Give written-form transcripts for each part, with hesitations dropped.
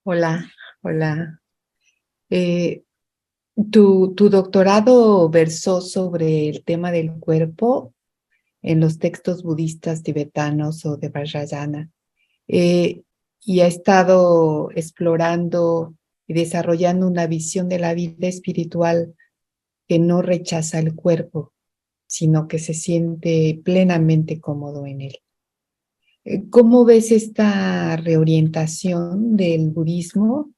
Hola, hola. Eh, tu doctorado versó sobre el tema del cuerpo en los textos budistas tibetanos o de Vajrayana, eh, y ha estado explorando y desarrollando una visión de la vida espiritual que no rechaza el cuerpo, sino que se siente plenamente cómodo en él. ¿Cómo ves esta reorientación del budismo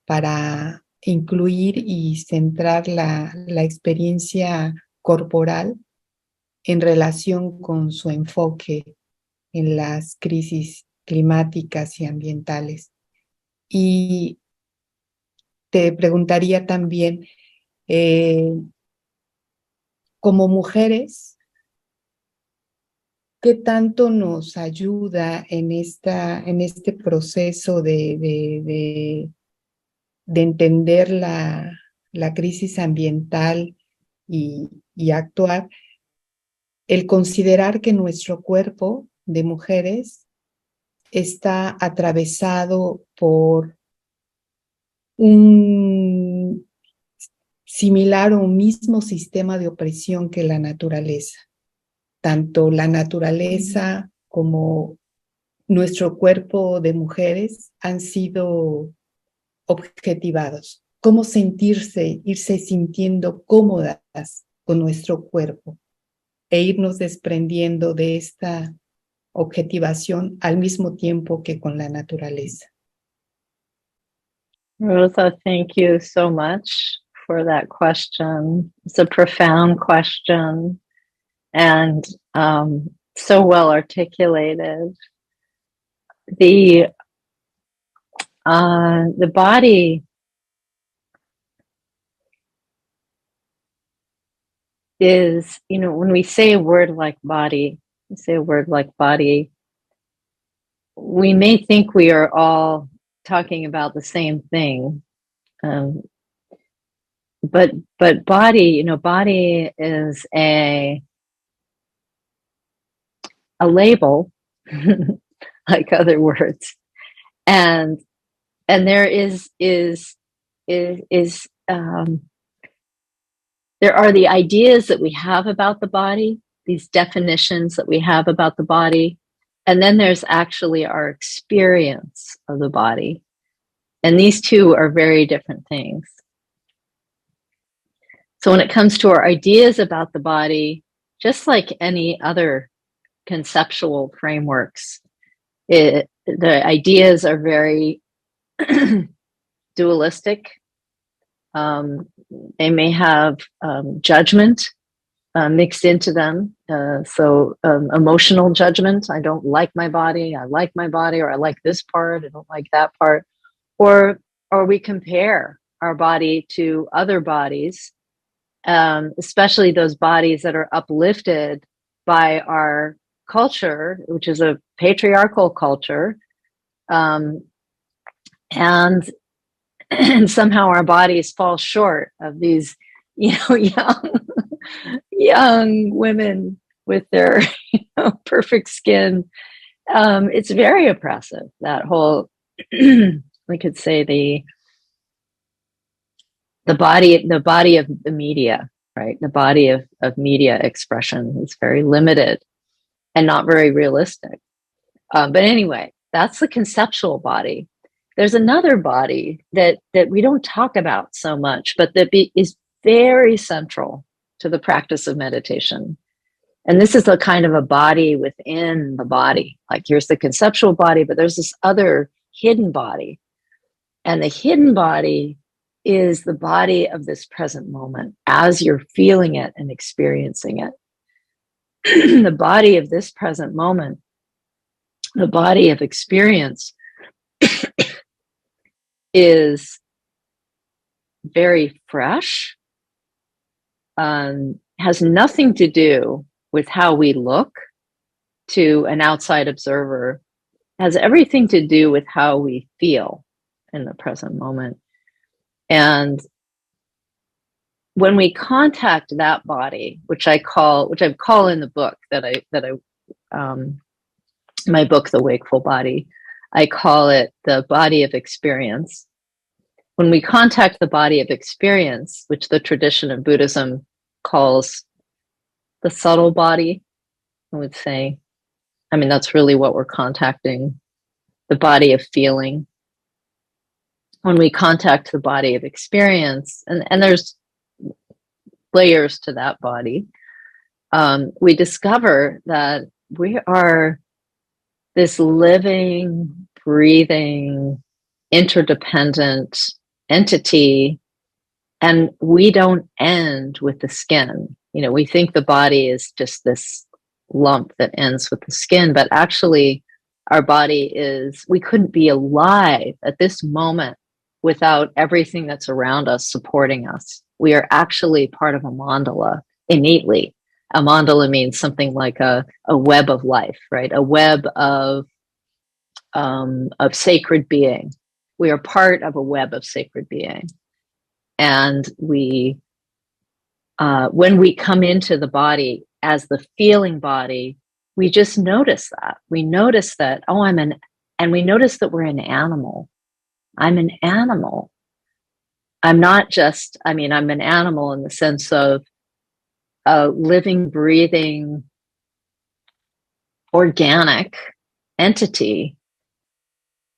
para incluir y centrar la experiencia corporal en relación con su enfoque en las crisis climáticas y ambientales? Y te preguntaría también, eh, como mujeres, ¿qué tanto nos ayuda en este proceso de entender la crisis ambiental y actuar, el considerar que nuestro cuerpo de mujeres está atravesado por un similar o mismo sistema de opresión que la naturaleza? Tanto la naturaleza como nuestro cuerpo de mujeres han sido objetivados. ¿Cómo sentirse, irse sintiendo cómodas con nuestro cuerpo e irnos desprendiendo de esta objetivación al mismo tiempo que con la naturaleza? Rosa, thank you so much for that question. It's a profound question and so well articulated. The body is, when we say a word like body, we may think we are all talking about the same thing. But body, body is a label, like other words, and there there are the ideas that we have about the body, these definitions that we have about the body, and then there's actually our experience of the body, and these two are very different things. So when it comes to our ideas about the body, just like any other conceptual frameworks, the ideas are very dualistic. They may have judgment mixed into them. So emotional judgment. I don't like my body. I like my body, or I like this part. I don't like that part. Or we compare our body to other bodies, especially those bodies that are uplifted by our culture, which is a patriarchal culture, and somehow our bodies fall short of these, young women with their perfect skin. It's very oppressive, that whole we could say the body of the media, right? The body of media expression is very limited and not very realistic. But anyway, that's the conceptual body. There's another body that we don't talk about so much, but that is very central to the practice of meditation. And this is a kind of a body within the body. Like, here's the conceptual body, but there's this other hidden body. And the hidden body is the body of this present moment as you're feeling it and experiencing it. The body of this present moment, the body of experience, is very fresh, has nothing to do with how we look to an outside observer, has everything to do with how we feel in the present moment. And when we contact that body, which I call in the book that I my book, The Wakeful Body, I call it the body of experience. When we contact the body of experience, which the tradition of Buddhism calls the subtle body, I would say, I mean, that's really what we're contacting, the body of feeling. When we contact the body of experience, and there's layers to that body, we discover that we are this living, breathing, interdependent entity, and we don't end with the skin. You know, we think the body is just this lump that ends with the skin, but actually our body is, we couldn't be alive at this moment without everything that's around us supporting us. We are actually part of a mandala innately. A mandala means something like a web of life, right? A web of sacred being. We are part of a web of sacred being. And we, when we come into the body as the feeling body, we just notice that. We notice that, oh, and we notice that we're an animal. I'm an animal. I'm not just, I mean, I'm an animal in the sense of a living, breathing, organic entity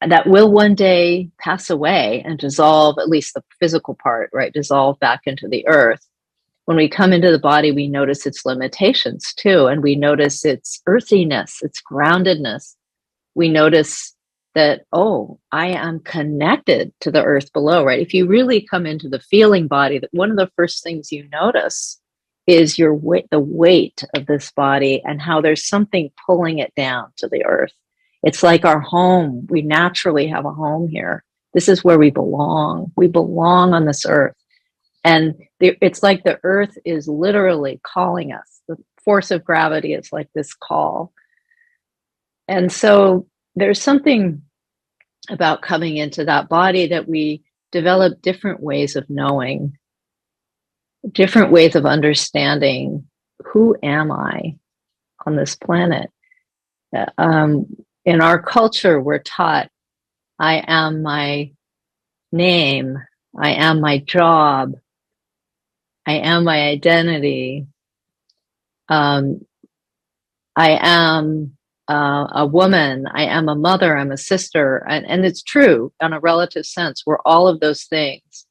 that will one day pass away and dissolve, at least the physical part, right? Dissolve back into the earth. When we come into the body, we notice its limitations too. And we notice its earthiness, its groundedness. We notice that, oh, I am connected to the earth below, right? If you really come into the feeling body, that one of the first things you notice is your weight, the weight of this body, and how there's something pulling it down to the earth. It's like our home. We naturally have a home here. This is where we belong. We belong on this earth. And it's like the earth is literally calling us. The force of gravity is like this call. And so there's something about coming into that body that we develop different ways of knowing, different ways of understanding, who am I on this planet? In our culture, we're taught, I am my name, I am my job, I am my identity, I am a woman, I am a mother, I'm a sister, and it's true on a relative sense. We're all of those things,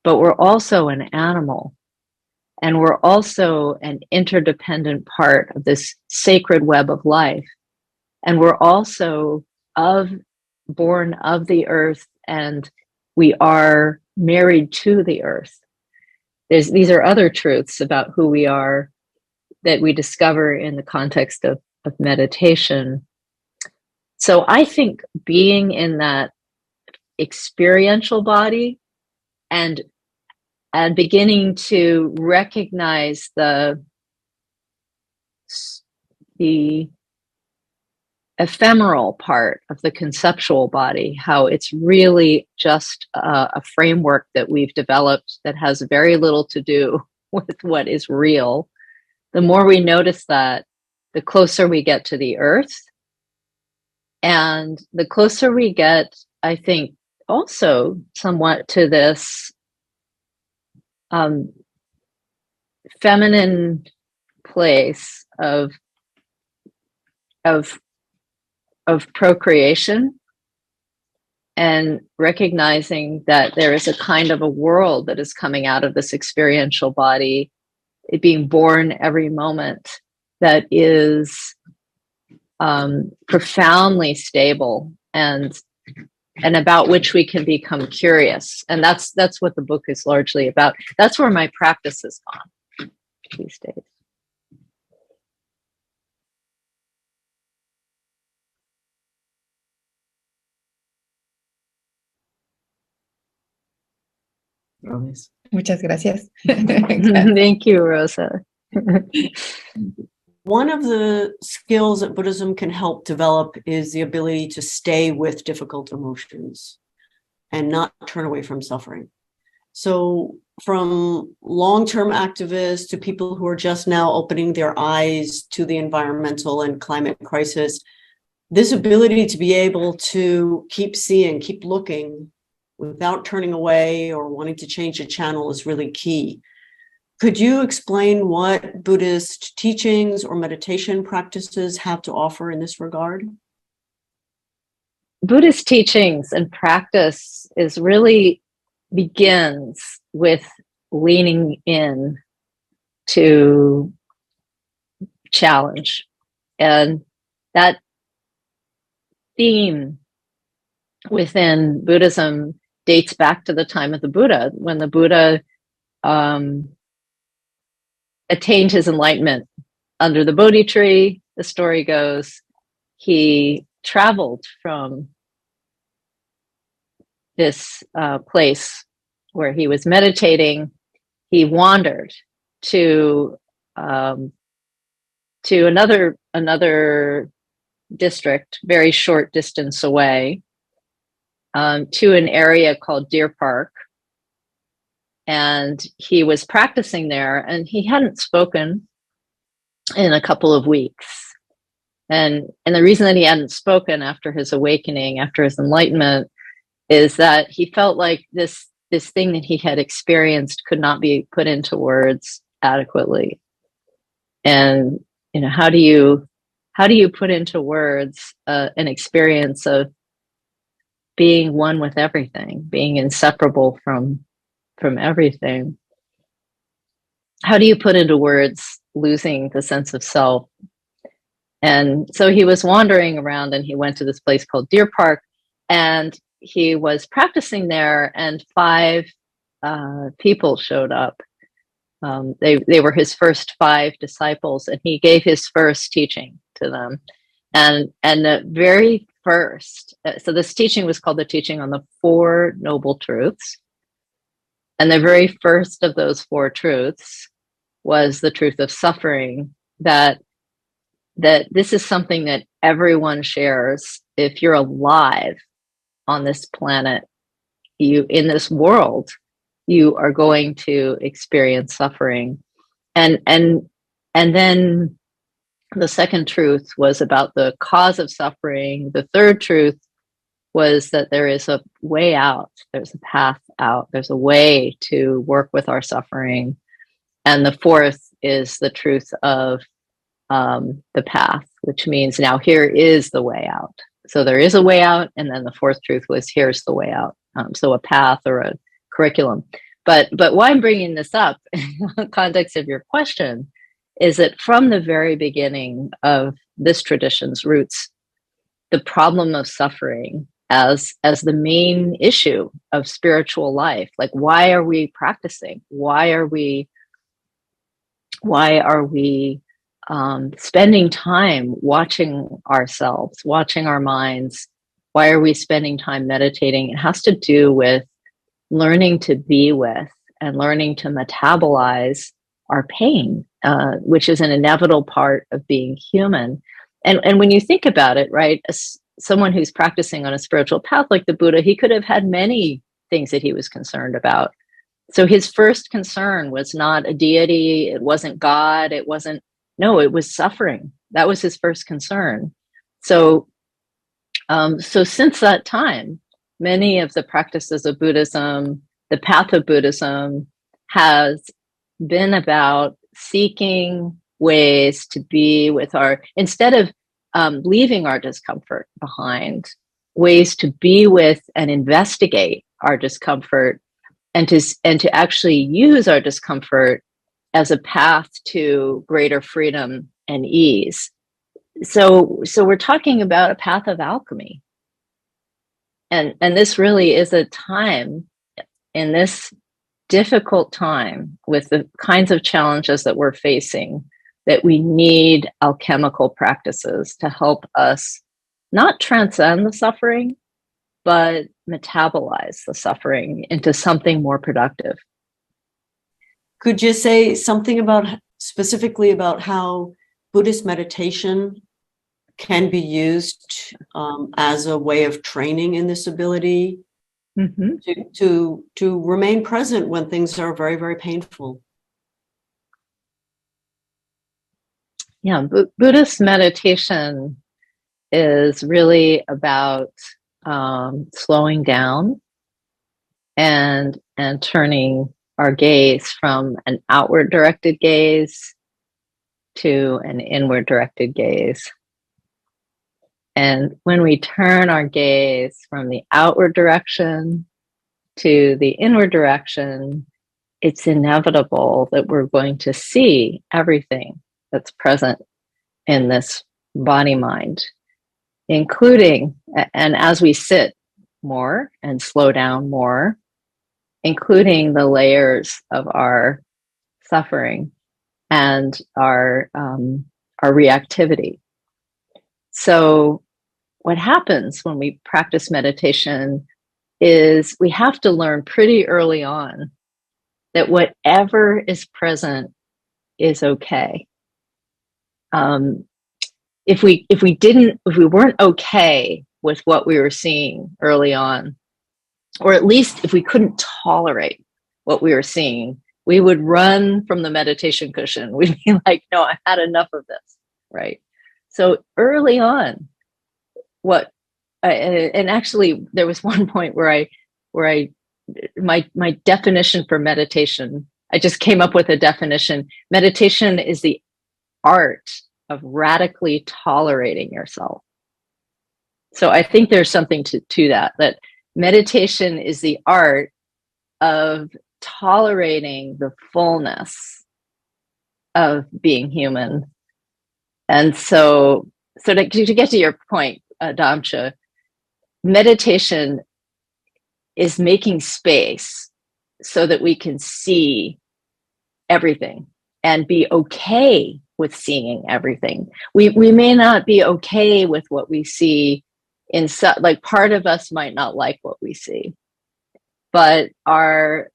but we're also an animal, and we're also an interdependent part of this sacred web of life, and we're also born of the earth, and we are married to the earth. These are other truths about who we are that we discover in the context of meditation. So I think being in that experiential body and beginning to recognize the ephemeral part of the conceptual body, how it's really just a framework that we've developed that has very little to do with what is real. The more we notice that, the closer we get to the earth. And the closer we get, I think, also somewhat to this feminine place of procreation, and recognizing that there is a kind of a world that is coming out of this experiential body, it being born every moment, that is profoundly stable and about which we can become curious. And that's what the book is largely about. That's where my practice has gone these days. Muchas gracias. Thank you, Rosa. One of the skills that Buddhism can help develop is the ability to stay with difficult emotions and not turn away from suffering. So from long-term activists to people who are just now opening their eyes to the environmental and climate crisis, this ability to be able to keep seeing, keep looking without turning away or wanting to change the channel is really key. Could you explain what Buddhist teachings or meditation practices have to offer in this regard? Buddhist teachings and practice is really begins with leaning in to challenge. And that theme within Buddhism dates back to the time of the Buddha, when the Buddha attained his enlightenment under the Bodhi tree. The story goes, he traveled from this place where he was meditating. He wandered to another district, very short distance away, to an area called Deer Park. And he was practicing there, and he hadn't spoken in a couple of weeks. And the reason that he hadn't spoken after his awakening, after his enlightenment, is that he felt like this thing that he had experienced could not be put into words adequately. And how do you put into words an experience of being one with everything, being inseparable from everything? How do you put into words losing the sense of self? And so he was wandering around, and he went to this place called Deer Park, and he was practicing there, and 5 people showed up. They were his first 5 disciples, and he gave his first teaching to them. And the very first, so this teaching was called the teaching on the 4 Noble Truths. And the very first of those 4 truths was the truth of suffering, that this is something that everyone shares. If you're alive on this planet, in this world, you are going to experience suffering. And then the second truth was about the cause of suffering. The third truth was that there is a way out. There's a path out. There's a way to work with our suffering. And the fourth is the truth of the path, which means now here is the way out. So there is a way out. And then the fourth truth was here's the way out. So a path or a curriculum. But why I'm bringing this up in the context of your question is that from the very beginning of this tradition's roots, the problem of suffering as the main issue of spiritual life, like why are we practicing? Why are we spending time watching ourselves, watching our minds? Why are we spending time meditating? It has to do with learning to be with and learning to metabolize our pain, which is an inevitable part of being human. And when you think about it, right, as someone who's practicing on a spiritual path like the Buddha, he could have had many things that he was concerned about. So his first concern was not a deity, it wasn't God, it was suffering. That was his first concern. So since that time, many of the practices of Buddhism, the path of Buddhism, has been about seeking ways to be with instead of leaving our discomfort behind, ways to be with and investigate our discomfort, and to actually use our discomfort as a path to greater freedom and ease. So we're talking about a path of alchemy. And this really is a time, in this difficult time with the kinds of challenges that we're facing, that we need alchemical practices to help us not transcend the suffering, but metabolize the suffering into something more productive. Could you say something specifically about how Buddhist meditation can be used as a way of training in this ability to remain present when things are very, very painful? Yeah, Buddhist meditation is really about slowing down and turning our gaze from an outward directed gaze to an inward directed gaze. And when we turn our gaze from the outward direction to the inward direction, it's inevitable that we're going to see everything that's present in this body mind, including, and as we sit more and slow down more, including the layers of our suffering and our reactivity. So what happens when we practice meditation is we have to learn pretty early on that whatever is present is okay. If we weren't okay with what we were seeing early on, or at least if we couldn't tolerate what we were seeing, we would run from the meditation cushion. We'd be like, no, I've had enough of this, right? So early on, and actually there was one point where my definition for meditation, I just came up with a definition. Meditation is the art of radically tolerating yourself. So I think there's something to that meditation is the art of tolerating the fullness of being human. And so to get to your point, Damcha, meditation is making space so that we can see everything and be okay with seeing everything. We may not be okay with what we see like part of us might not like what we see, but our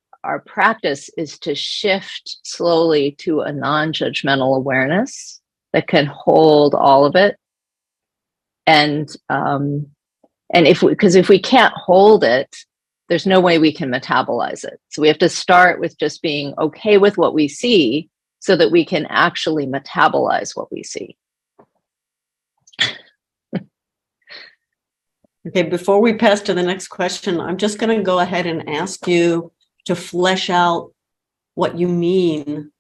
practice is to shift slowly to a non-judgmental awareness that can hold all of it. And if we can't hold it, there's no way we can metabolize it. So we have to start with just being okay with what we see so that we can actually metabolize what we see. Okay, before we pass to the next question, I'm just going to go ahead and ask you to flesh out what you mean,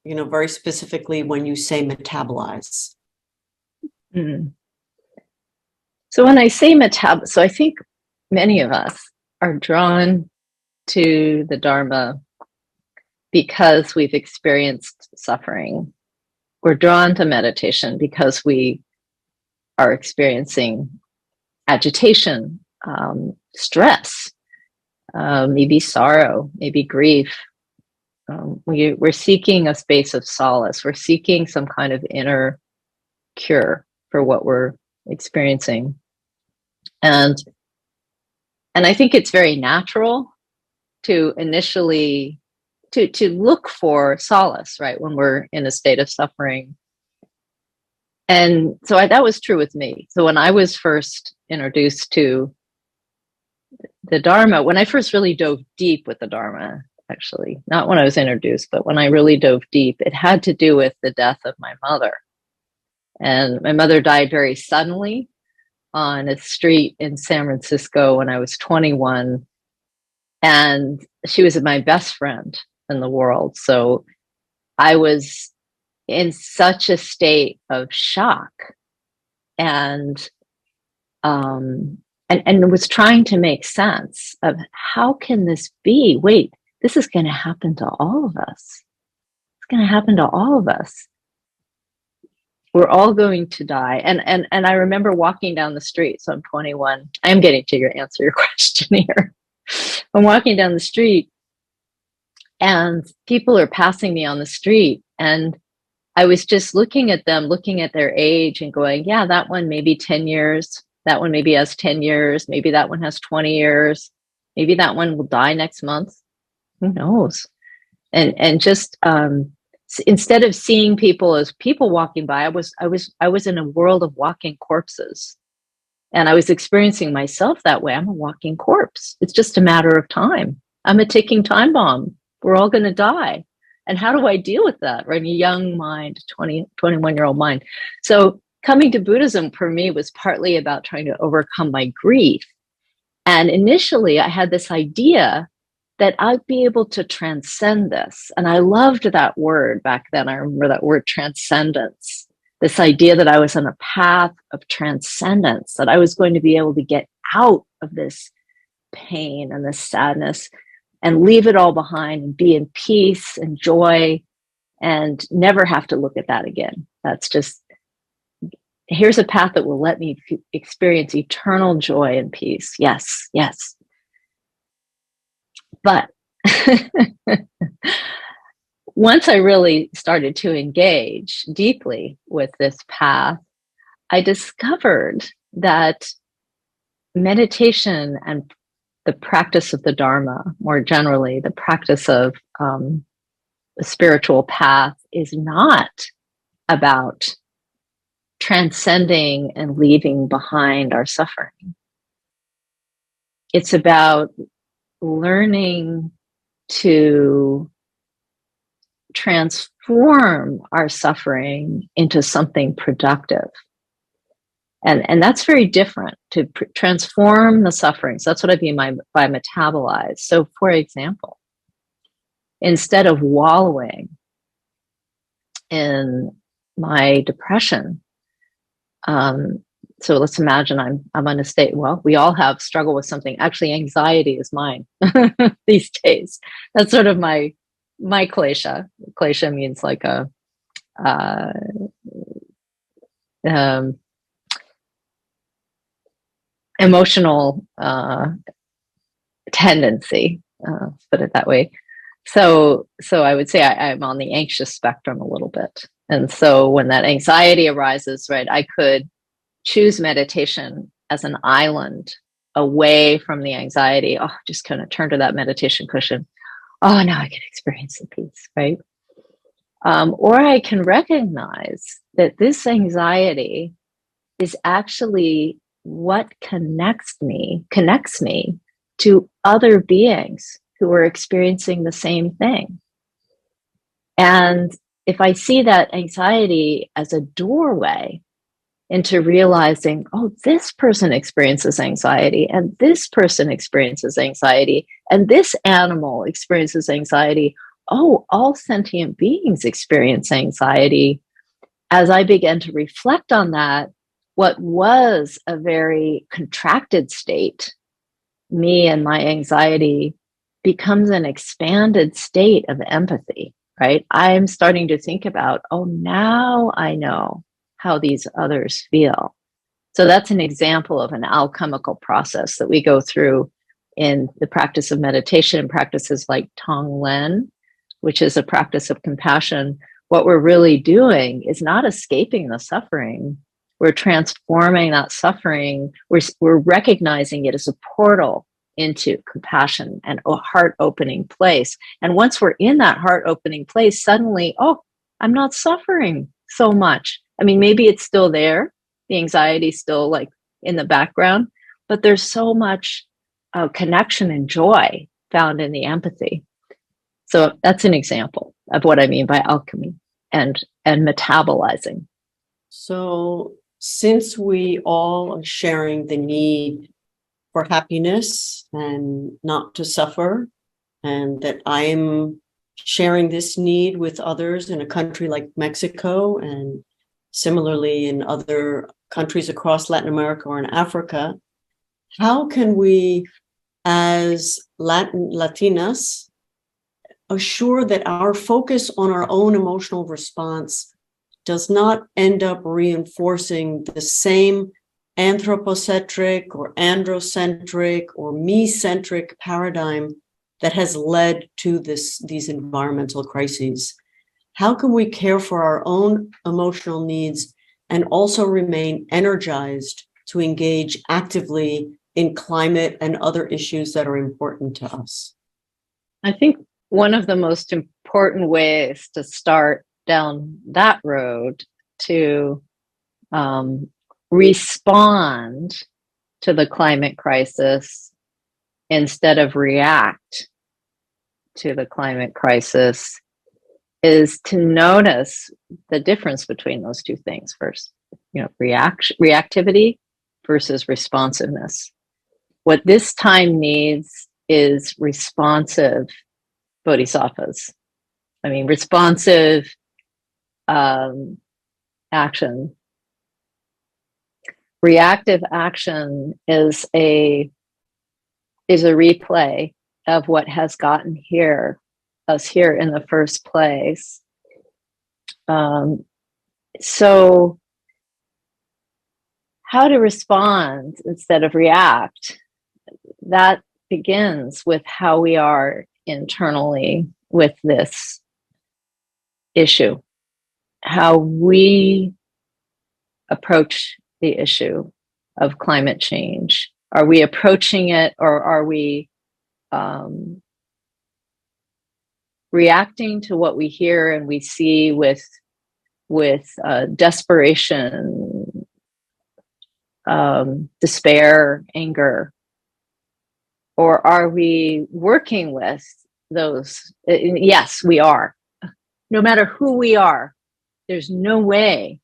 very specifically when you say metabolize. Mm-hmm. So when I say so I think many of us are drawn to the Dharma because we've experienced suffering. We're drawn to meditation because we are experiencing agitation, stress, maybe sorrow, maybe grief. We're seeking a space of solace. We're seeking some kind of inner cure for what we're experiencing. And I think it's very natural to initially to look for solace, right, when we're in a state of suffering. And so that was true with me. So when I was first introduced to the Dharma, when I first really dove deep with the Dharma, actually, not when I was introduced, but when I really dove deep, it had to do with the death of my mother. And my mother died very suddenly on a street in San Francisco when I was 21. And she was my best friend in the world. So I was in such a state of shock and was trying to make sense of how can this be? Wait, this is going to happen to all of us. It's going to happen to all of us. We're all going to die. And I remember walking down the street. So I'm 21. I am getting to answer your question here. I'm walking down the street and people are passing me on the street. And I was just looking at them, looking at their age and going, yeah, that one maybe 10 years. That one maybe has 10 years. Maybe that one has 20 years. Maybe that one will die next month. Who knows? And just instead of seeing people as people walking by, I was in a world of walking corpses. And I was experiencing myself that way. I'm a walking corpse. It's just a matter of time. I'm a ticking time bomb. We're all going to die. And how do I deal with that? Right? A young mind, 20, 21-year-old mind. So coming to Buddhism for me was partly about trying to overcome my grief. And initially, I had this idea that I'd be able to transcend this. And I loved that word back then. I remember that word, transcendence. This idea that I was on a path of transcendence, that I was going to be able to get out of this pain and this sadness and leave it all behind and be in peace and joy and never have to look at that again. That's just, here's a path that will let me experience eternal joy and peace. Yes, yes. But once I really started to engage deeply with this path, I discovered that meditation and the practice of the Dharma, more generally, the practice of the spiritual path, is not about transcending and leaving behind our suffering. It's about learning to transform our suffering into something productive. And that's very different, to transform the suffering. So that's what I mean by metabolize. So for example, instead of wallowing in my depression, so let's imagine I'm in a state, well, we all have struggle with something. Actually, anxiety is mine these days. That's sort of my klesha. Klesha means like a emotional tendency, put it that way. So I would say I'm on the anxious spectrum a little bit. And so when that anxiety arises, right, I could choose meditation as an island away from the anxiety. Oh, just kind of turn to that meditation cushion. Oh, now I can experience the peace, right? Or I can recognize that this anxiety is actually what connects me to other beings who are experiencing the same thing. And if I see that anxiety as a doorway into realizing, oh, this person experiences anxiety, and this person experiences anxiety, and this animal experiences anxiety, oh, all sentient beings experience anxiety. As I began to reflect on that, what was a very contracted state, me and my anxiety, becomes an expanded state of empathy, right? I'm starting to think about, oh, now I know how these others feel. So that's an example of an alchemical process that we go through in the practice of meditation and practices like Tonglen, which is a practice of compassion. What we're really doing is not escaping the suffering. We're transforming that suffering. We're recognizing it as a portal into compassion and a heart-opening place. And once we're in that heart-opening place, suddenly, oh, I'm not suffering so much. I mean, maybe it's still there. The anxiety is still like in the background, but there's so much connection and joy found in the empathy. So that's an example of what I mean by alchemy and metabolizing. So since we all are sharing the need for happiness and not to suffer, and that I'm sharing this need with others in a country like Mexico, and similarly in other countries across Latin America or in Africa, how can we, as Latinas, assure that our focus on our own emotional response does not end up reinforcing the same anthropocentric or androcentric or me-centric paradigm that has led to these environmental crises? How can we care for our own emotional needs and also remain energized to engage actively in climate and other issues that are important to us? I think one of the most important ways to start down that road to respond to the climate crisis instead of react to the climate crisis is to notice the difference between those two things first. reactivity versus responsiveness. What this time needs is responsive bodhisattvas. I mean, responsive action. Reactive action is a replay of what has gotten us here in the first place. So how to respond instead of react, that begins with how we are internally with this issue, how we approach the issue of climate change. Are we approaching it, or are we reacting to what we hear and we see with desperation, despair, anger? Or are we working with those? Yes, we are. No matter who we are, there's no way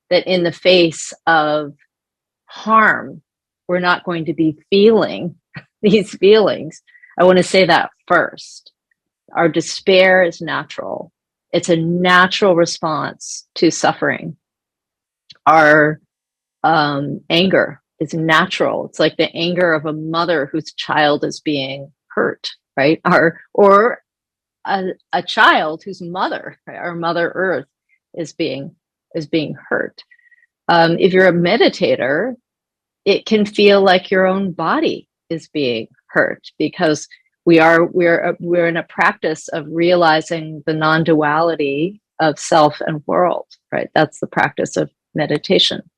that in the face of harm, we're not going to be feeling these feelings. I want to say that first. Our despair is natural. It's a natural response to suffering. Our anger is natural. It's like the anger of a mother whose child is being hurt, right? Or a child whose mother, right, or Mother Earth is being hurt. If you're a meditator, it can feel like your own body is being hurt, because we're in a practice of realizing the non-duality of self and world, right? That's the practice of meditation.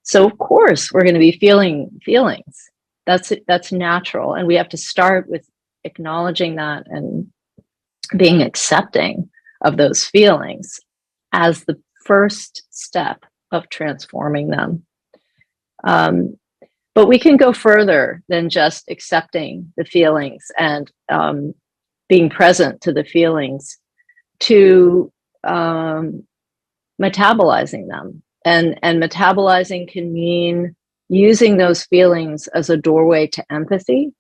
So of course we're going to be feeling feelings. That's natural, and we have to start with acknowledging that and being accepting of those feelings as the first step of transforming them. But we can go further than just accepting the feelings and being present to the feelings, to metabolizing them. And metabolizing can mean using those feelings as a doorway to empathy,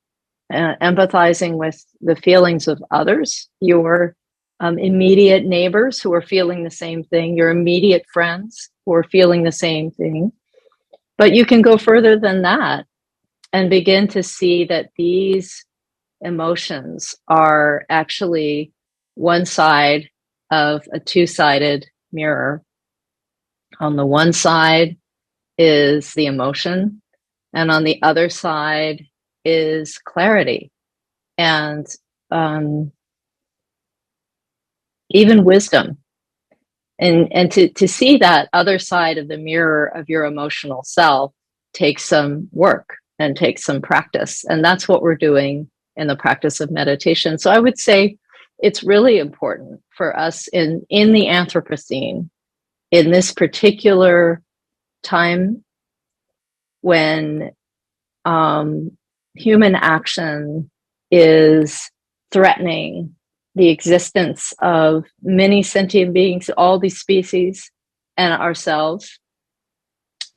empathizing with the feelings of others, your immediate neighbors who are feeling the same thing, your immediate friends who are feeling the same thing. But you can go further than that and begin to see that these emotions are actually one side of a two-sided mirror. On the one side is the emotion, and on the other side is clarity and even wisdom. And to see that other side of the mirror of your emotional self takes some work and takes some practice. And that's what we're doing in the practice of meditation. So I would say it's really important for us in the Anthropocene, in this particular time when human action is threatening the existence of many sentient beings, all these species, and ourselves,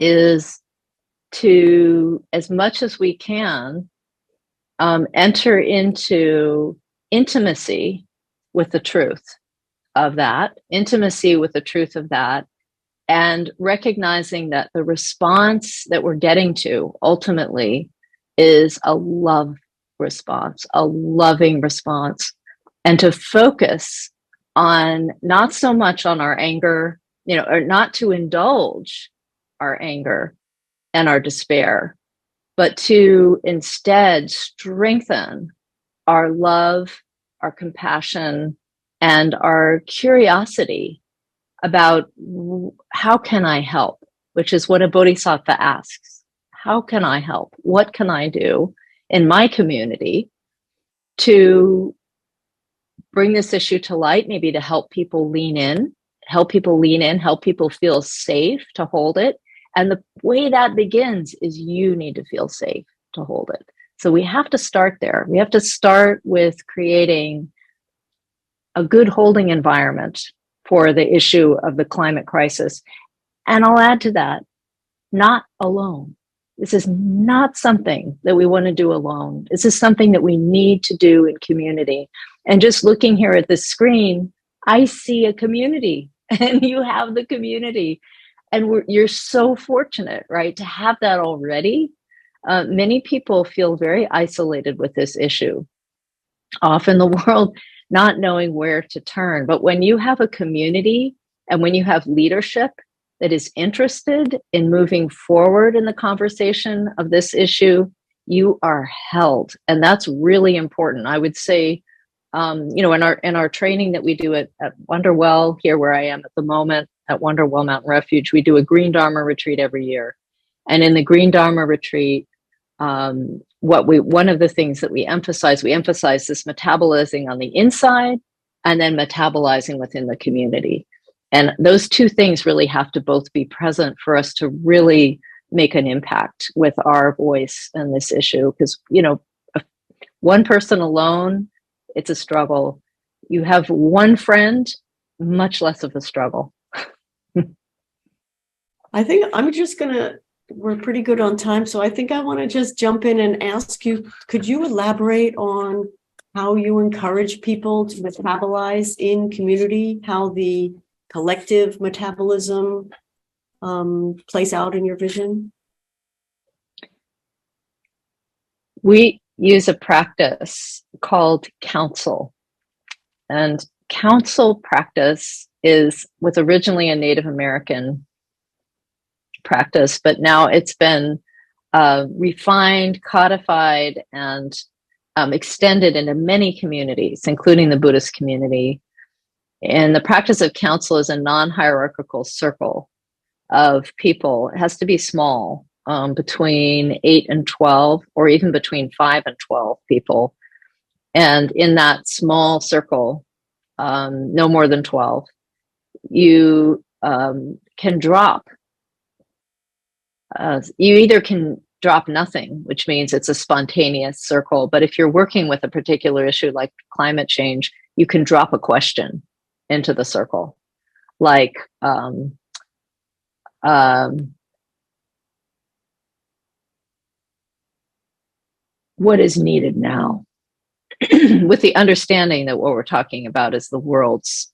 is to, as much as we can, enter into intimacy with the truth of that, and recognizing that the response that we're getting to ultimately is a love response, a loving response, and to focus on not so much on our anger, or not to indulge our anger and our despair, but to instead strengthen our love, our compassion, and our curiosity about how can I help, which is what a bodhisattva asks. How can I help? What can I do in my community to bring this issue to light, maybe to help people lean in, help people feel safe to hold it. And the way that begins is you need to feel safe to hold it. So we have to start there. We have to start with creating a good holding environment for the issue of the climate crisis. And I'll add to that, not alone. This is not something that we want to do alone. This is something that we need to do in community. And just looking here at the screen, I see a community, and you have the community. And you're so fortunate, right, to have that already. Many people feel very isolated with this issue, off in the world, not knowing where to turn. But when you have a community and when you have leadership that is interested in moving forward in the conversation of this issue, you are held. And that's really important. I would say, in our training that we do at Wonderwell, here where I am at the moment, at Wonderwell Mountain Refuge, we do a Green Dharma retreat every year. And in the Green Dharma retreat, one of the things that we emphasize this metabolizing on the inside and then metabolizing within the community. And those two things really have to both be present for us to really make an impact with our voice in this issue. Because, one person alone, it's a struggle. You have one friend, much less of a struggle. I think we're pretty good on time, so I think I want to just jump in and ask you, could you elaborate on how you encourage people to metabolize in community, how the collective metabolism plays out in your vision? We use a practice called counsel. And counsel practice was originally a Native American practice, but now it's been refined, codified, and extended into many communities, including the Buddhist community. And the practice of counsel is a non-hierarchical circle of people. It has to be small, between 8 and 12, or even between 5 and 12 people. And in that small circle, no more than 12, you can drop. You either can drop nothing, which means it's a spontaneous circle. But if you're working with a particular issue like climate change, you can drop a question into the circle, like, what is needed now? With the understanding that what we're talking about is the world's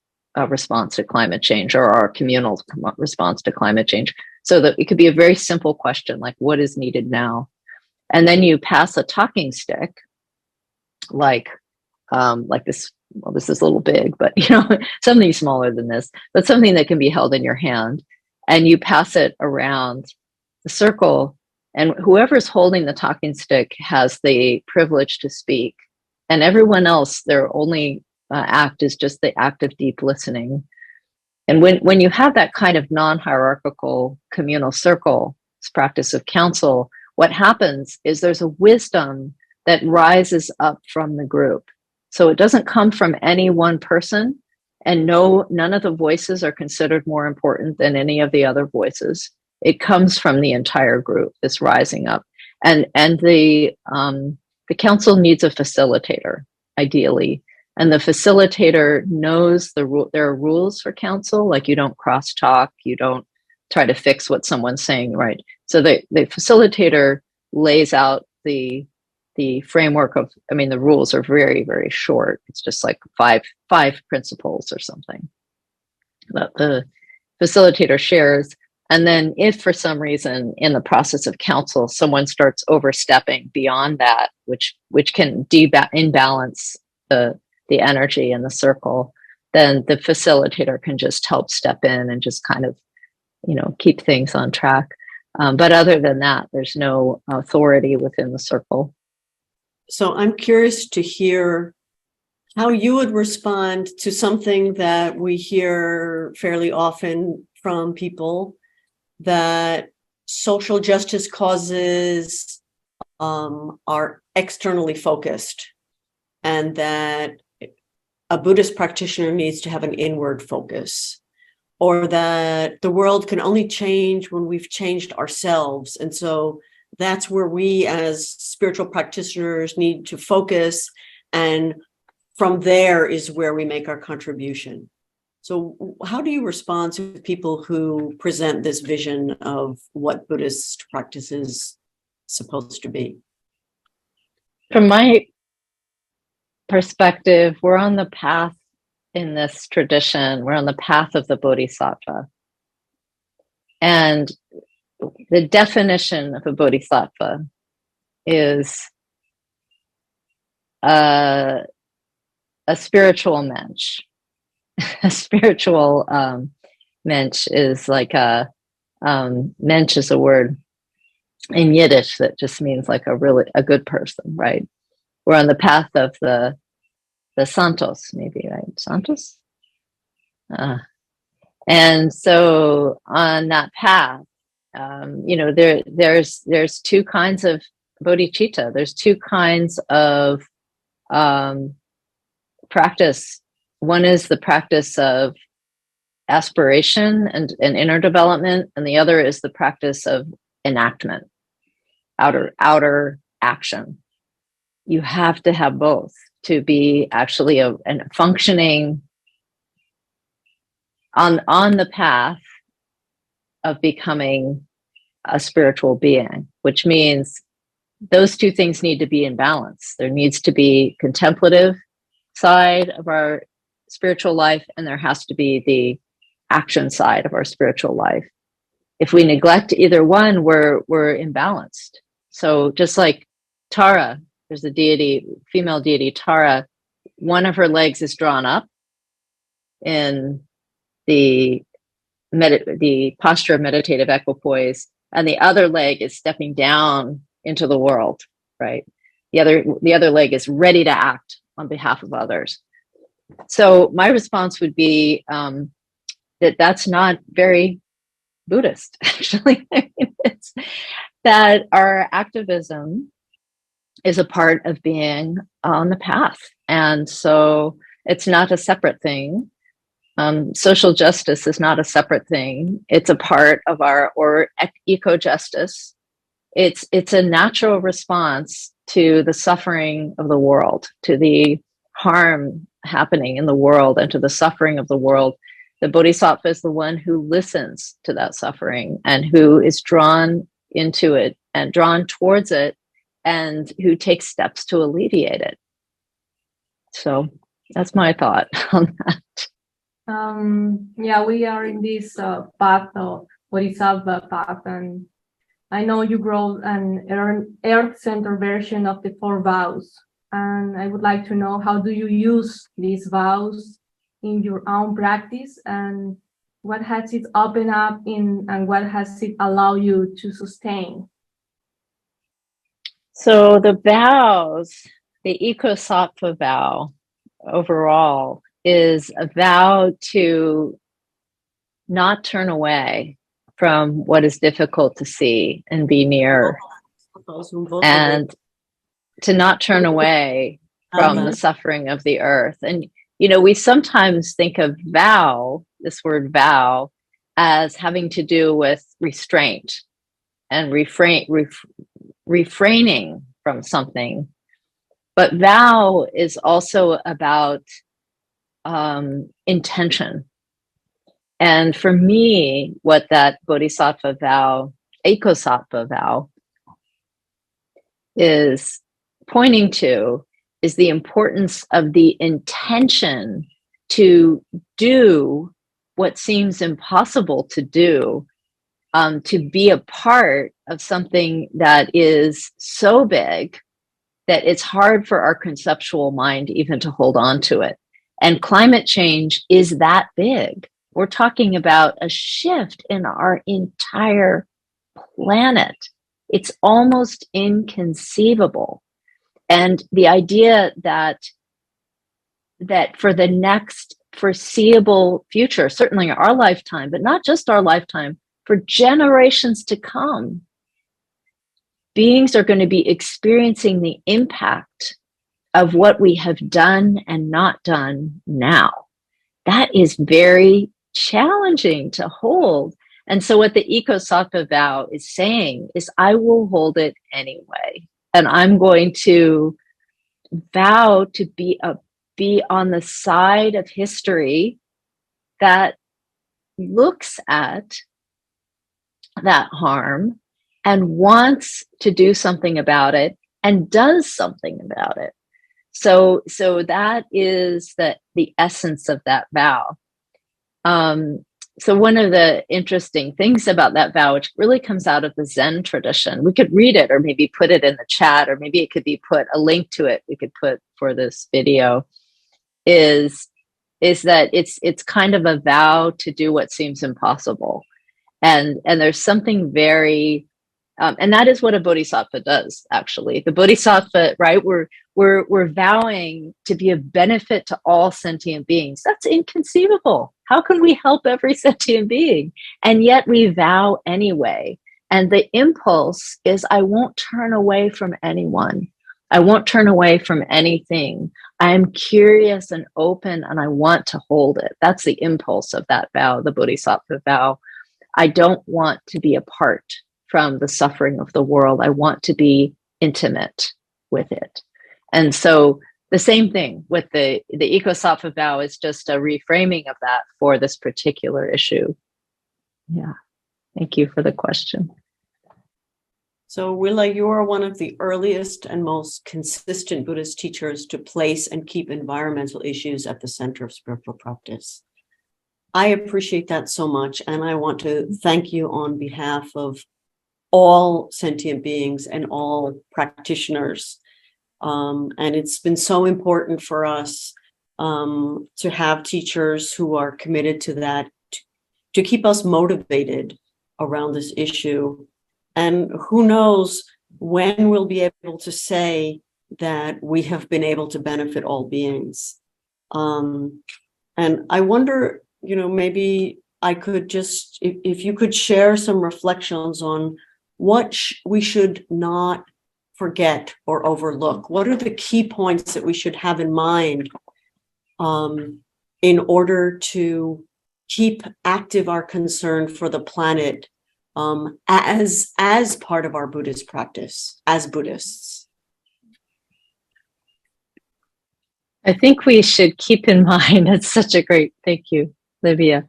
response to climate change, or our communal response to climate change. So that it could be a very simple question, like, what is needed now? And then you pass a talking stick, like this. Well, this is a little big, but something smaller than this, but something that can be held in your hand, and you pass it around the circle, and whoever's holding the talking stick has the privilege to speak, and everyone else, their only act is just the act of deep listening. And when you have that kind of non-hierarchical communal circle, this practice of counsel, what happens is there's a wisdom that rises up from the group. So it doesn't come from any one person, and none of the voices are considered more important than any of the other voices. It comes from the entire group, this rising up. And the council needs a facilitator, ideally. And the facilitator knows there are rules for council, like you don't cross-talk, you don't try to fix what someone's saying, right? So the facilitator lays out the framework of, the rules are very, very short. It's just like five principles or something that the facilitator shares. And then if for some reason in the process of counsel, someone starts overstepping beyond that, which can imbalance the energy in the circle, then the facilitator can just help step in and just kind of, keep things on track. But other than that, there's no authority within the circle. So I'm curious to hear how you would respond to something that we hear fairly often from people, that social justice causes are externally focused, and that a Buddhist practitioner needs to have an inward focus, or that the world can only change when we've changed ourselves. And so that's where we as spiritual practitioners need to focus. And from there is where we make our contribution. So how do you respond to people who present this vision of what Buddhist practice is supposed to be? From my perspective, we're on the path in this tradition, we're on the path of the Bodhisattva. And the definition of a Bodhisattva is a spiritual mensch. A spiritual mensch is like mensch is a word in Yiddish that just means like a good person, right? We're on the path of the santos, maybe, right? Santos? And so on that path, there's two kinds of bodhicitta. There's two kinds of practice. One is the practice of aspiration and inner development, and the other is the practice of enactment, outer action. You have to have both to be actually a functioning on the path of becoming a spiritual being, which means those two things need to be in balance. There needs to be contemplative side of our spiritual life, and there has to be the action side of our spiritual life. If we neglect either one, we're imbalanced. So just like Tara, there's a deity, female deity Tara, one of her legs is drawn up in the posture of meditative equipoise, and the other leg is stepping down into the world, right? The other leg is ready to act on behalf of others. So my response would be that's not very Buddhist, actually. I mean, it's that our activism is a part of being on the path. And so it's not a separate thing. Social justice is not a separate thing. It's a part of or eco-justice. It's a natural response to the suffering of the world, to the harm happening in the world, and to the suffering of the world. The Bodhisattva is the one who listens to that suffering and who is drawn into it and drawn towards it, and who takes steps to alleviate it. So that's my thought on that. We are in this path of Bodhisattva path, and I know you wrote an earth-centered version of the 4 vows, and I would like to know, how do you use these vows in your own practice, and what has it opened up in, and what has it allowed you to sustain? So the vows, the Ecosattva vow overall is a vow to not turn away from what is difficult to see and be near, and to not turn away from the suffering of the earth. And, we sometimes think of this word vow, as having to do with restraint and refraining from something. But vow is also about intention. And for me, what that Bodhisattva vow, Ecosattva vow, is pointing to is the importance of the intention to do what seems impossible to do, to be a part of something that is so big that it's hard for our conceptual mind even to hold on to it. And climate change is that big. We're talking about a shift in our entire planet. It's almost inconceivable. And the idea that for the next foreseeable future, certainly our lifetime, but not just our lifetime, for generations to come, beings are going to be experiencing the impact of what we have done and not done now. That is very challenging to hold. And so what the Ecosattva vow is saying is, I will hold it anyway. And I'm going to vow to be on the side of history that looks at that harm and wants to do something about it and does something about it. So that is the essence of that vow. So one of the interesting things about that vow, which really comes out of the Zen tradition, we could read it or maybe put it in the chat, or maybe it could be put, a link to it we could put for this video, is that it's kind of a vow to do what seems impossible. And there's something very, and that is what a bodhisattva does, actually. The bodhisattva, right? We're vowing to be of benefit to all sentient beings. That's inconceivable. How can we help every sentient being? And yet we vow anyway. And the impulse is, I won't turn away from anyone. I won't turn away from anything. I am curious and open, and I want to hold it. That's the impulse of that vow, the bodhisattva vow. I don't want to be apart from the suffering of the world. I want to be intimate with it. And so the same thing with the eco-sattva vow is just a reframing of that for this particular issue. Yeah. Thank you for the question. So Willa, you are one of the earliest and most consistent Buddhist teachers to place and keep environmental issues at the center of spiritual practice. I appreciate that so much, and I want to thank you on behalf of all sentient beings and all practitioners. And it's been so important for us to have teachers who are committed to that, to keep us motivated around this issue. And who knows when we'll be able to say that we have been able to benefit all beings. And I wonder, maybe I could just, if you could share some reflections on what we should not forget or overlook. What are the key points that we should have in mind in order to keep active our concern for the planet as part of our Buddhist practice, as Buddhists? I think we should keep in mind, it's such a great, thank you, Livia,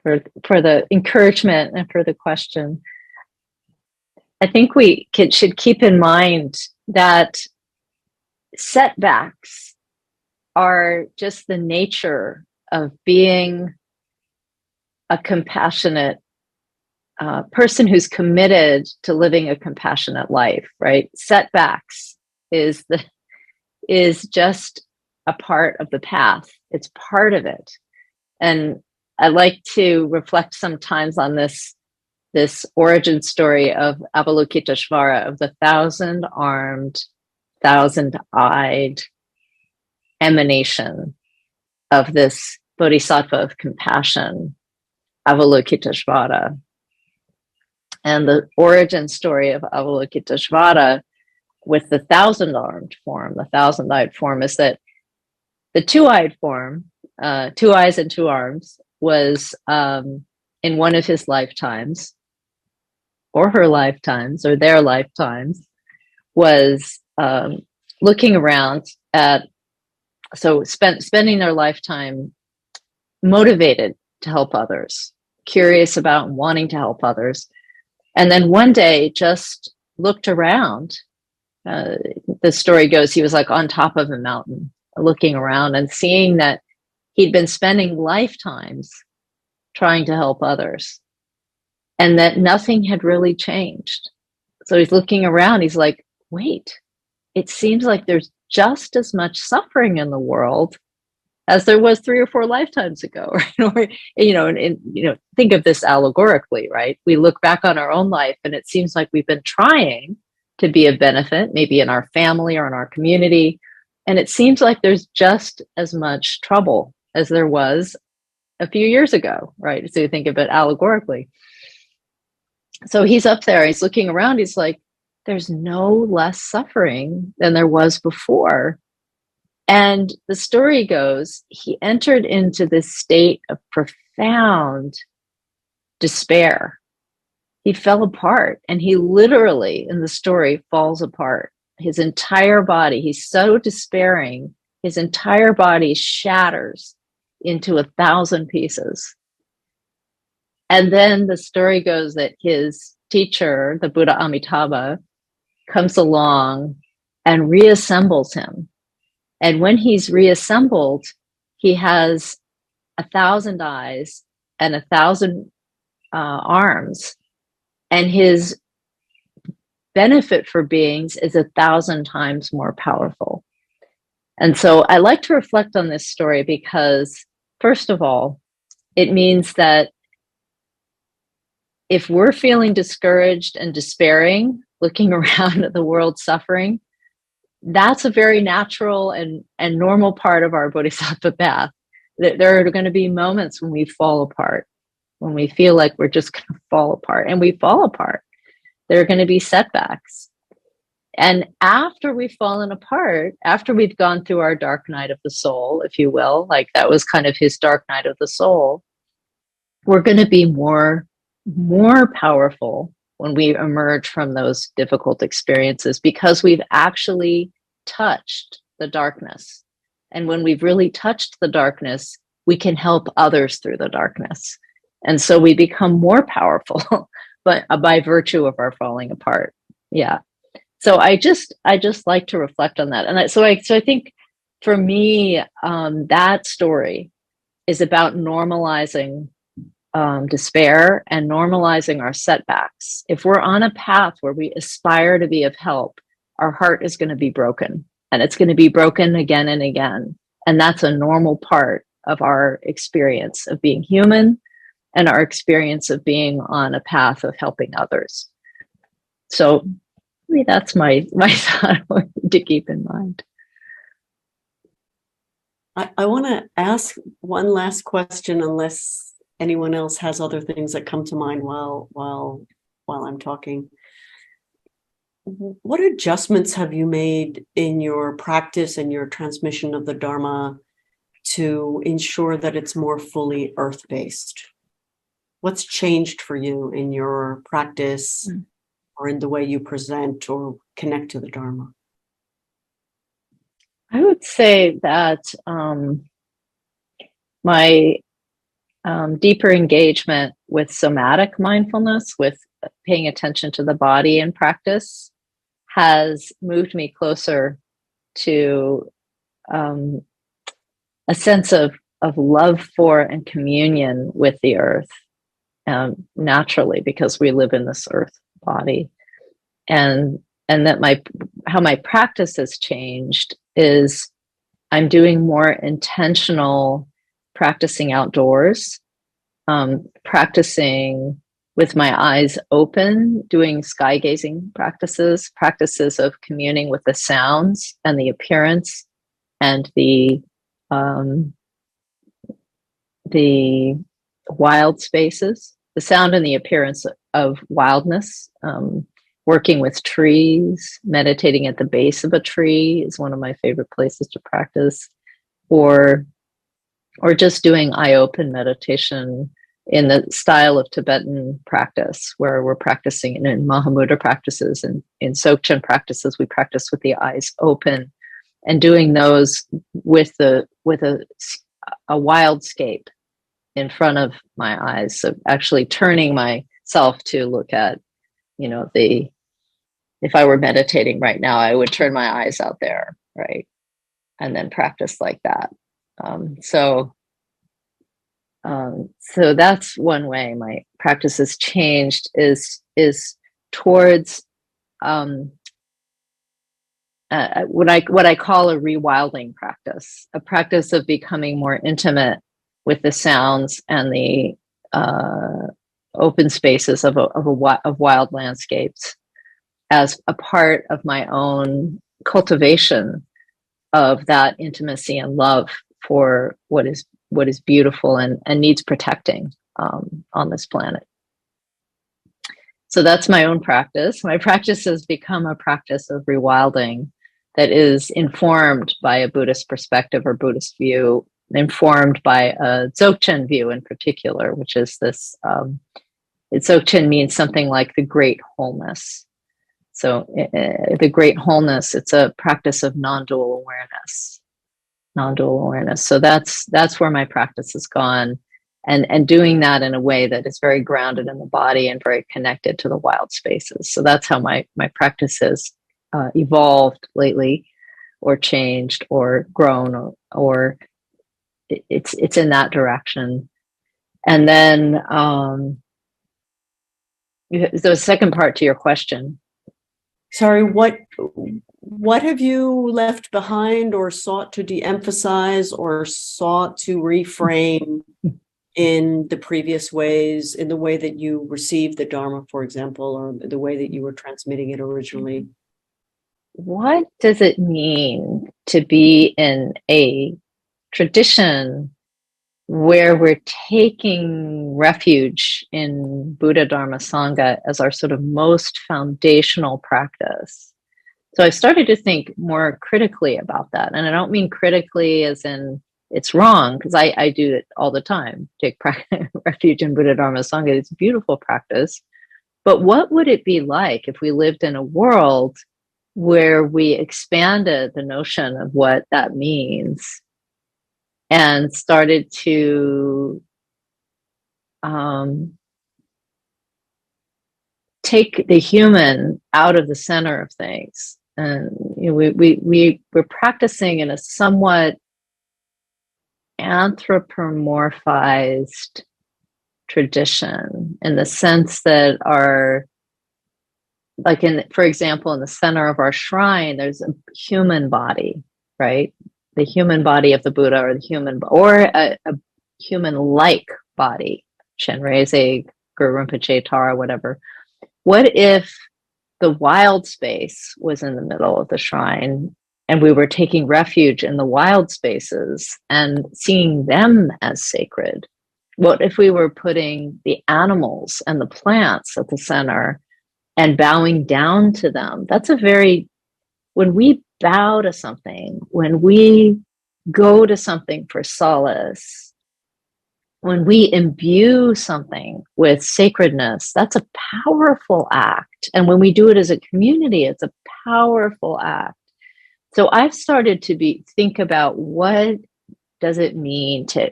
for the encouragement and for the question. I think we should keep in mind that setbacks are just the nature of being a compassionate person who's committed to living a compassionate life, right? Setbacks is just a part of the path. It's part of it. And I like to reflect sometimes on this origin story of Avalokiteshvara, of the 1,000-armed, 1,000-eyed emanation of this bodhisattva of compassion, Avalokiteshvara. And the origin story of Avalokiteshvara with the 1,000-armed form, the 1,000-eyed form, is that the 2-eyed form, 2 eyes and 2 arms, was in one of his lifetimes, or her lifetimes, or their lifetimes, was looking around at, spending their lifetime motivated to help others, curious about and wanting to help others. And then one day just looked around. The story goes, he was like on top of a mountain, looking around and seeing that he'd been spending lifetimes trying to help others, and that nothing had really changed. So he's looking around, he's like, wait, it seems like there's just as much suffering in the world as there was 3 or 4 lifetimes ago, right? Or, think of this allegorically, right? We look back on our own life and it seems like we've been trying to be of benefit, maybe in our family or in our community. And it seems like there's just as much trouble as there was a few years ago, right? So you think of it allegorically. So he's up there, he's looking around, he's like, there's no less suffering than there was before. And the story goes, he entered into this state of profound despair. He fell apart, and he literally, in the story, falls apart. His entire body, he's so despairing, his entire body shatters into 1,000 pieces. And then the story goes that his teacher, the Buddha Amitabha, comes along and reassembles him. And when he's reassembled, he has 1,000 eyes and 1,000 arms. And his benefit for beings is 1,000 times more powerful. And so I like to reflect on this story because, first of all, it means that if we're feeling discouraged and despairing, looking around at the world suffering, that's a very natural and normal part of our bodhisattva path. There are going to be moments when we fall apart, when we feel like we're just going to fall apart, and we fall apart. There are going to be setbacks. And after we've fallen apart, after we've gone through our dark night of the soul, if you will, like that was kind of his dark night of the soul, we're going to be more powerful when we emerge from those difficult experiences, because we've actually touched the darkness. And when we've really touched the darkness, we can help others through the darkness. And so we become more powerful, but by virtue of our falling apart. Yeah. So I just like to reflect on that. And I think for me, that story is about normalizing despair and normalizing our setbacks. If we're on a path where we aspire to be of help, our heart is going to be broken, and it's going to be broken again and again. And that's a normal part of our experience of being human and our experience of being on a path of helping others. So maybe that's my thought to keep in mind. I want to ask one last question, unless anyone else has other things that come to mind while I'm talking. What adjustments have you made in your practice and your transmission of the Dharma to ensure that it's more fully earth-based? What's changed for you in your practice or in the way you present or connect to the Dharma? I would say that my deeper engagement with somatic mindfulness, with paying attention to the body in practice, has moved me closer to a sense of love for and communion with the earth, naturally, because we live in this earth body. And that how my practice has changed is I'm doing more intentional practicing outdoors, practicing with my eyes open, doing sky gazing practices of communing with the sounds and the appearance and the wild spaces, the sound and the appearance of wildness. Working with trees, meditating at the base of a tree is one of my favorite places to practice, or just doing eye-open meditation in the style of Tibetan practice, where we're practicing in Mahamudra practices and in Dzogchen practices, we practice with the eyes open, and doing those with a wildscape in front of my eyes. So actually turning myself to look at, if I were meditating right now, I would turn my eyes out there, right? And then practice like that. So that's one way my practice has changed, is towards what I call a rewilding practice, a practice of becoming more intimate with the sounds and the open spaces of wild landscapes as a part of my own cultivation of that intimacy and love for what is beautiful and needs protecting on this planet. So that's my own practice. My practice has become a practice of rewilding that is informed by a Buddhist perspective or Buddhist view, informed by a Dzogchen view in particular, which is this, Dzogchen means something like the great wholeness. So the great wholeness, it's a practice of non-dual awareness. non-dual awareness. So that's where my practice has gone, and doing that in a way that is very grounded in the body and very connected to the wild spaces. So that's how my practice has evolved lately, or changed, or grown, or it's in that direction. And then the second part to your question. Sorry, what have you left behind or sought to de-emphasize or sought to reframe in the previous ways, in the way that you received the Dharma, for example, or the way that you were transmitting it originally? What does it mean to be in a tradition where we're taking refuge in Buddha, Dharma, Sangha as our sort of most foundational practice? So I started to think more critically about that. And I don't mean critically as in it's wrong, because I do it all the time, take refuge in Buddha, Dharma, Sangha. It's a beautiful practice. But what would it be like if we lived in a world where we expanded the notion of what that means and started to take the human out of the center of things? And we're practicing in a somewhat anthropomorphized tradition, in the sense that for example, in the center of our shrine, there's a human body, right? The human body of the Buddha, or a human-like body, Chenrezig, Guru Rinpoche, Tara, whatever. What if the wild space was in the middle of the shrine, and we were taking refuge in the wild spaces and seeing them as sacred? What if we were putting the animals and the plants at the center and bowing down to them? When we bow to something, when we go to something for solace, when we imbue something with sacredness, that's a powerful act. And when we do it as a community, it's a powerful act. So I've started to think about, what does it mean to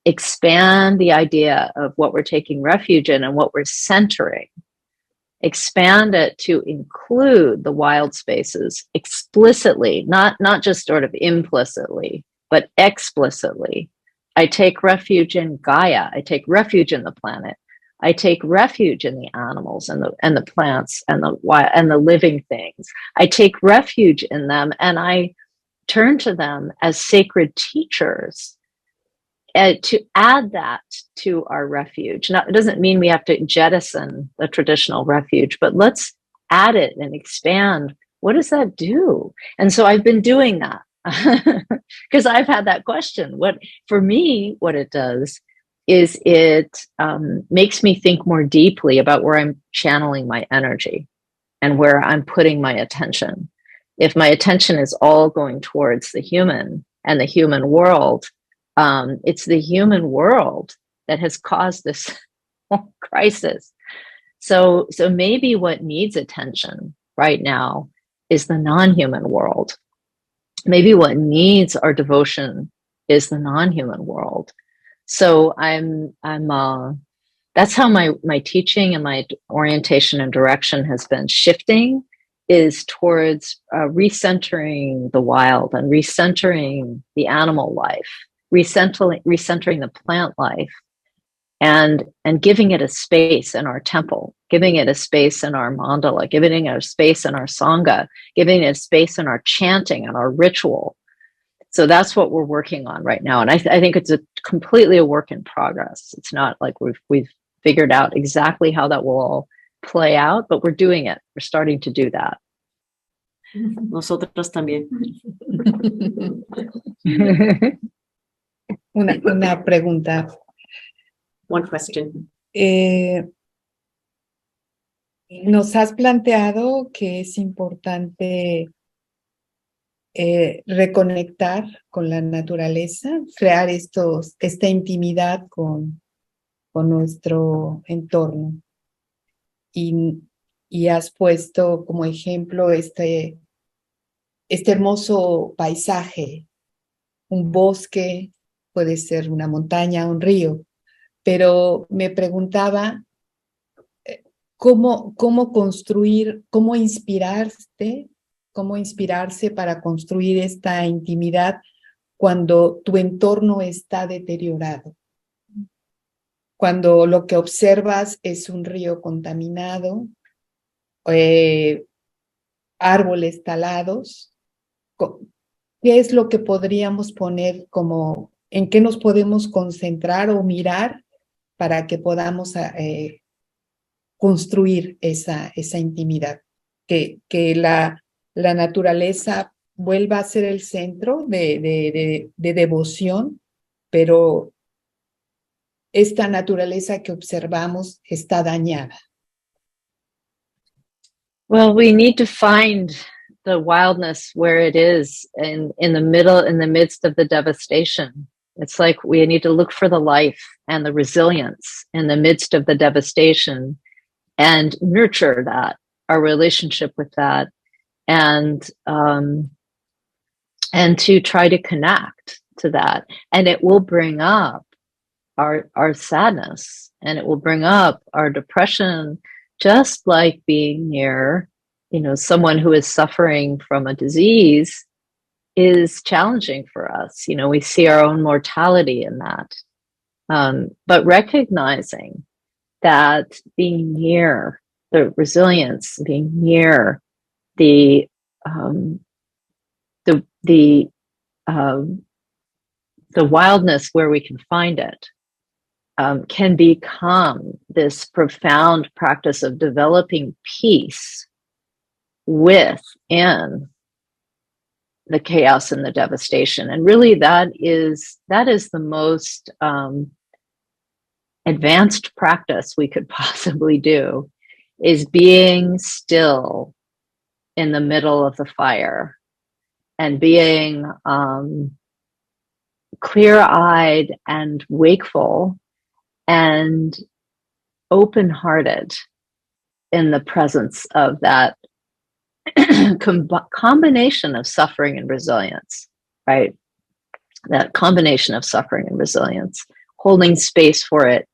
expand the idea of what we're taking refuge in and what we're centering, expand it to include the wild spaces explicitly, not just sort of implicitly, but explicitly. I take refuge in Gaia. I take refuge in the planet. I take refuge in the animals and the plants and the living things. I take refuge in them, and I turn to them as sacred teachers, to add that to our refuge. Now, it doesn't mean we have to jettison the traditional refuge, but let's add it and expand. What does that do? And so I've been doing that because I've had that question. For me, what it does is it makes me think more deeply about where I'm channeling my energy and where I'm putting my attention. If my attention is all going towards the human and the human world, it's the human world that has caused this crisis. So maybe what needs attention right now is the non-human world. Maybe what needs our devotion is the non-human world. So that's how my teaching and my orientation and direction has been shifting, is towards recentering the wild and recentering the animal life, recentering the plant life, and giving it a space in our temple, giving it a space in our mandala, giving it a space in our sangha, giving it a space in our chanting and our ritual. So that's what we're working on right now. And I think it's completely a work in progress. It's not like we've figured out exactly how that will all play out, but we're doing it. We're starting to do that. Nosotros también. Una pregunta. One question. Nos has planteado que es importante reconectar con la naturaleza, crear esta intimidad con nuestro entorno. Y has puesto como ejemplo este hermoso paisaje un bosque, puede ser una montaña, un río, pero me preguntaba cómo construir, cómo inspirarse para construir esta intimidad cuando tu entorno está deteriorado, cuando lo que observas es un río contaminado, árboles talados. ¿Qué es lo que podríamos poner como, en qué nos podemos concentrar o mirar para que podamos construir esa intimidad? Que la naturaleza vuelva a ser el centro de devoción, pero esta naturaleza que observamos está dañada. Well, we need to find the wildness where it is in the midst of the devastation. It's like we need to look for the life and the resilience in the midst of the devastation and nurture that, our relationship with that, and to try to connect to that. And it will bring up our sadness, and it will bring up our depression, just like being near, someone who is suffering from a disease is challenging for us. We see our own mortality in that. But recognizing that being near the resilience, being near the wildness where we can find it, can become this profound practice of developing peace within the chaos and the devastation. And really that is the most advanced practice we could possibly do, is being still in the middle of the fire and being clear-eyed and wakeful and open-hearted in the presence of that combination of suffering and resilience, right? That combination of suffering and resilience, holding space for it.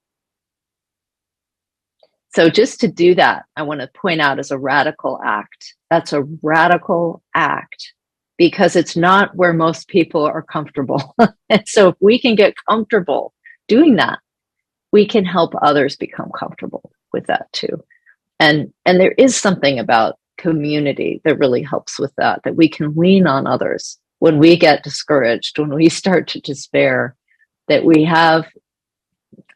So just to do that, I want to point out as a radical act. That's a radical act because it's not where most people are comfortable. And so if we can get comfortable doing that, we can help others become comfortable with that too. And there is something about community that really helps with that we can lean on others when we get discouraged, when we start to despair, that we have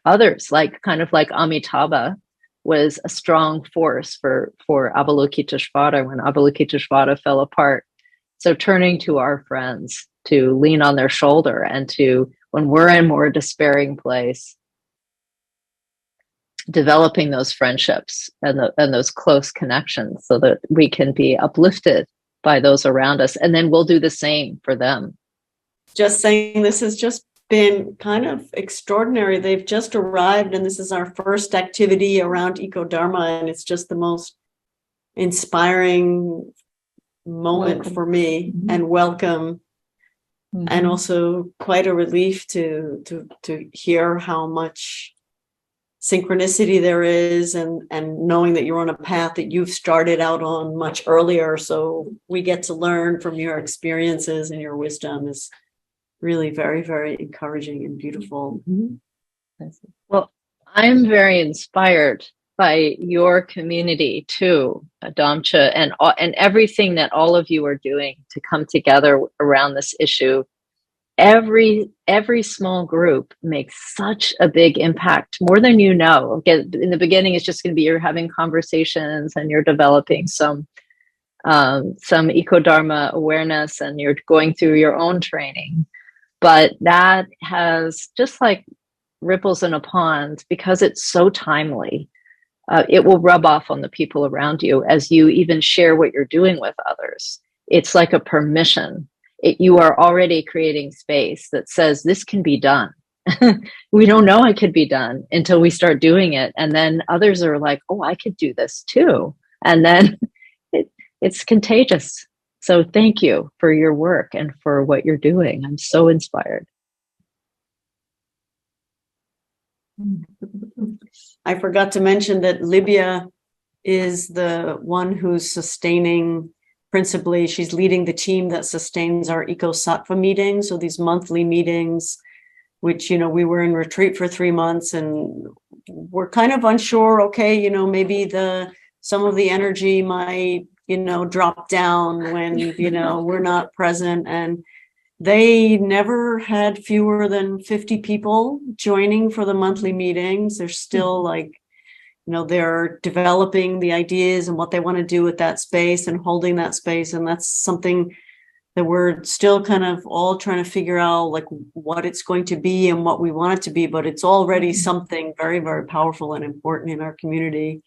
others, kind of like Amitabha was a strong force for Avalokiteshvara when Avalokiteshvara fell apart. So turning to our friends to lean on their shoulder, and to, when we're in more despairing place, developing those friendships and those close connections so that we can be uplifted by those around us. And then we'll do the same for them. Just saying, this has just been kind of extraordinary. They've just arrived, and this is our first activity around Eco-Dharma, and it's just the most inspiring moment for me, and welcome. And also quite a relief to hear how much synchronicity there is, and knowing that you're on a path that you've started out on much earlier. So we get to learn from your experiences, and your wisdom is really very, very encouraging and beautiful. Well, I'm very inspired by your community too, Adamcha, and everything that all of you are doing to come together around this issue. Every small group makes such a big impact, more than you know. Again, in the beginning, it's just going to be you're having conversations and you're developing some eco-dharma awareness, and you're going through your own training. But that has, just like ripples in a pond, because it's so timely, it will rub off on the people around you as you even share what you're doing with others. It's like a permission. You are already creating space that says this can be done. We don't know it could be done until we start doing it. And then others are like, oh, I could do this too. And then it's contagious. So thank you for your work and for what you're doing. I'm so inspired. I forgot to mention that Libya is the one who's sustaining, principally, she's leading the team that sustains our eco-sattva meetings. So these monthly meetings, which, we were in retreat for 3 months and we're kind of unsure, okay, maybe some of the energy might, drop down when, we're not present. And they never had fewer than 50 people joining for the monthly meetings. They're still they're developing the ideas and what they want to do with that space and holding that space. And that's something that we're still kind of all trying to figure out, what it's going to be and what we want it to be. But it's already something very, very powerful and important in our community.